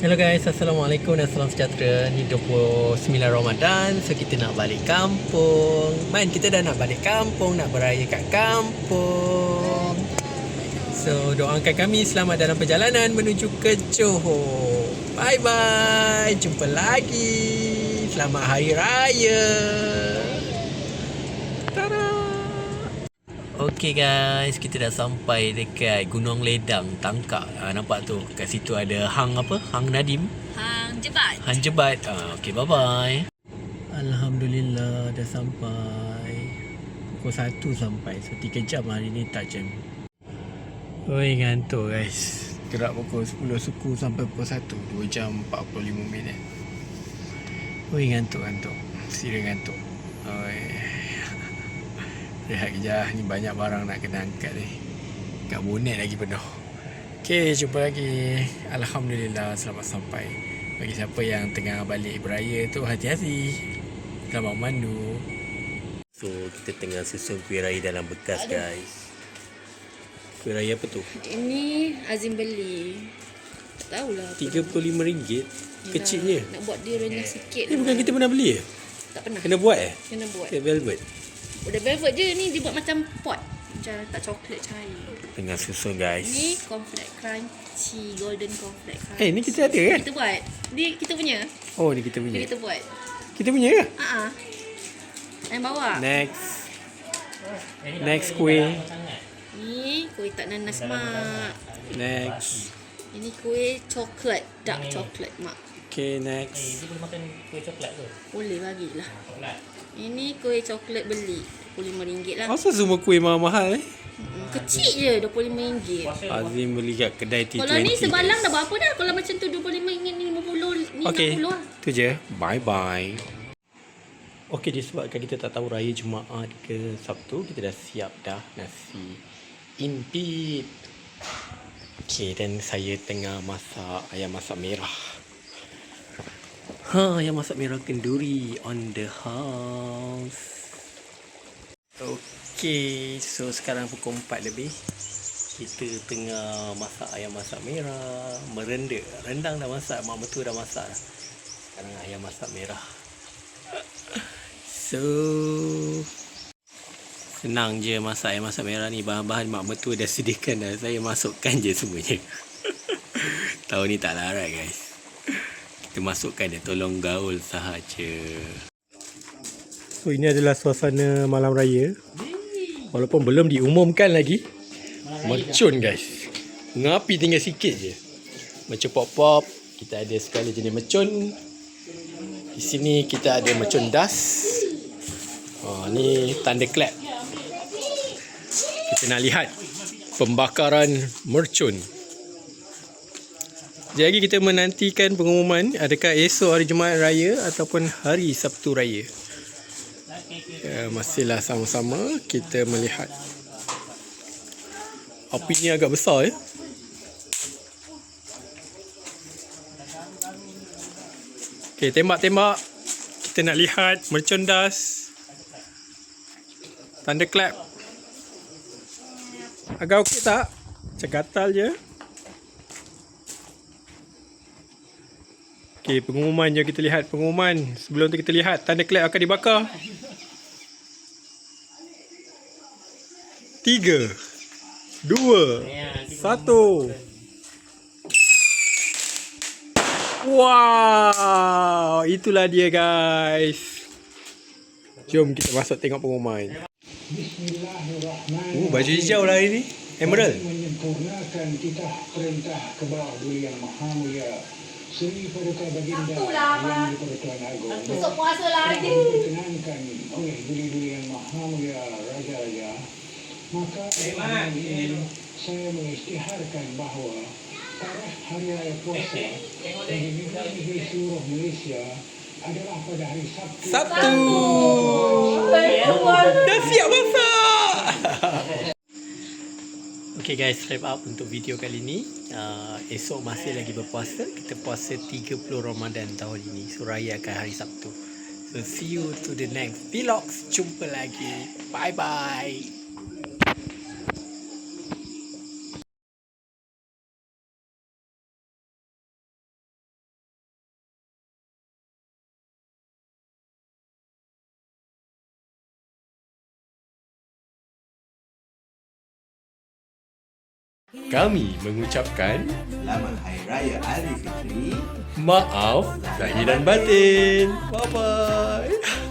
Hello guys, Assalamualaikum dan salam sejahtera. Ni 29 Ramadan, so kita nak balik kampung. Kita dah nak balik kampung, nak beraya kat kampung. So doakan kami selamat dalam perjalanan menuju ke Johor. Bye bye, jumpa lagi. Selamat Hari Raya. Tada. Okay guys, kita dah sampai dekat Gunung Ledang, Tangkak. Nampak tu, kat situ ada Hang apa? Hang Nadim? Hang Jebat. Hang Jebat. Okay, bye-bye. Alhamdulillah, dah sampai. Pukul 1 sampai. So, 3 jam hari ni tak jam. Oi, ngantuk guys. Gerak pukul 10 suku sampai pukul 1. 2 jam 45 minit. Oi, ngantuk. Serius ngantuk. Oi. Rehat kejap, ni banyak barang nak kena angkat ni. Kat bonet lagi penuh. Okay, jumpa lagi. Alhamdulillah, selamat sampai. Bagi siapa yang tengah balik beraya tu, hati-hati. Selamat memandu. So, kita tengah susun kuih raya dalam bekas guys. Kuih raya apa tu? Ini Azim beli. Tak tahulah. RM35. Kecilnya. Nak buat dia renyah sikit. Ni bukan kita pernah beli Tak pernah. Kena buat Kena buat. Kayak velvet. Udah velvet je ni, dia buat macam pot. Macam letak coklat cair. Tengah susun guys. Ni cornflake crunchy, golden cornflake crunchy. Ni kita ada kan? Kita buat. Dia kita punya. Oh, ni kita punya. Dia kita buat. Kita punya ke? Yang bawah. Next kuih. Ni kuih tak nanas mak. Next. Ini kuih coklat, dark coklat mak. Okay, next. Dia boleh makan kuih coklat ke? Boleh bagilah. Coklat. Ini kuih coklat beli RM25 lah. Asal semua kuih mahal Kecil je RM25. Azim beli kat kedai T20. Kalau ni sebalang dah berapa dah? Kalau macam tu RM25 ni 50 ni Okay, 60 lah. tu je. Bye-bye. Okay, disebabkan kita tak tahu raya Jumaat ke Sabtu, kita dah siap dah nasi impit. Okay, dan saya tengah masak ayam masak merah. Ayam masak merah kenduri on the house. Okay, so sekarang pukul 4 lebih. Kita tengah masak ayam masak merah. Merenda. Rendang dah masak, mak mertua dah masak dah. Sekarang ayam masak merah. So senang je masak ayam masak merah ni. Bahan-bahan mak mertua dah sediakan dah. Saya masukkan je semuanya. Tahun ni tak larat guys. Kita masukkan dia, tolong gaul sahaja. So ini adalah suasana malam raya. Walaupun belum diumumkan lagi. Mercun guys. Ngapi tinggal sikit je. Mercun pop-pop. Kita ada segala jenis mercun. Di sini kita ada mercun dust. Ni thunderclap. Kita nak lihat pembakaran mercun. Jadi kita menantikan pengumuman adakah esok hari Jumaat Raya ataupun hari Sabtu Raya. Masihlah sama-sama kita melihat. Api ni agak besar ya. Okay, tembak-tembak. Kita nak lihat merchandise. Thunderclap. Agak okey tak? Macam gatal je. Okay, pengumuman je, kita lihat pengumuman. Sebelum tu kita lihat thunderclap akan dibakar. 3 2 1. Wow, itulah dia guys. Jom kita masuk tengok pengumuman. Baju hijau lah hari ni. Emerald. Menyempurnakan titah perintah Kebal-Duli Yang Maha Mulia Seri Paduka Baginda Yang di-Pertuan Agong. Besok puasa lagi. Dikenangkan oleh Duli-Duli Yang Maha Mulia Raja-Raja. Maka ini saya mengisytiharkan bahawa tarikh Hari Raya Puasa bagi negeri seluruh Malaysia adalah pada hari Sabtu. Dah siap masak. Okay guys, wrap up untuk video kali ni. Esok masih lagi berpuasa. Kita puasa 30 Ramadan tahun ini. So raya akan hari Sabtu. So see you to the next vlogs. Jumpa lagi. Bye bye. kami mengucapkan Selamat Hari Raya Aidilfitri. maaf lahir dan batin. Bye-bye.